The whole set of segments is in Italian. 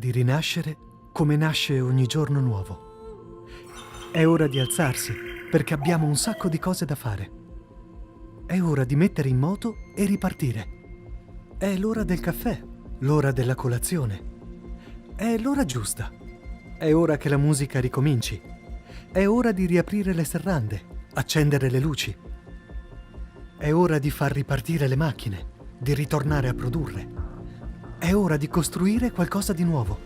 di rinascere come nasce ogni giorno nuovo. È ora di alzarsi, perché abbiamo un sacco di cose da fare. È ora di mettere in moto e ripartire. È l'ora del caffè, l'ora della colazione. È l'ora giusta. È ora che la musica ricominci. È ora di riaprire le serrande, accendere le luci. È ora di far ripartire le macchine, di ritornare a produrre. È ora di costruire qualcosa di nuovo.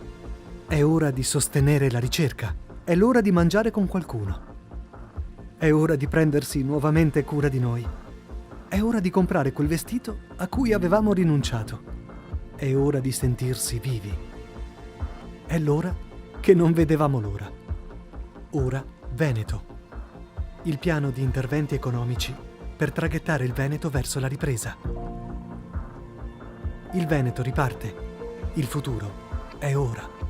È ora di sostenere la ricerca. È l'ora di mangiare con qualcuno. È ora di prendersi nuovamente cura di noi. È ora di comprare quel vestito a cui avevamo rinunciato. È ora di sentirsi vivi. È l'ora che non vedevamo l'ora. Ora Veneto. Il piano di interventi economici per traghettare il Veneto verso la ripresa. Il Veneto riparte. Il futuro è ora.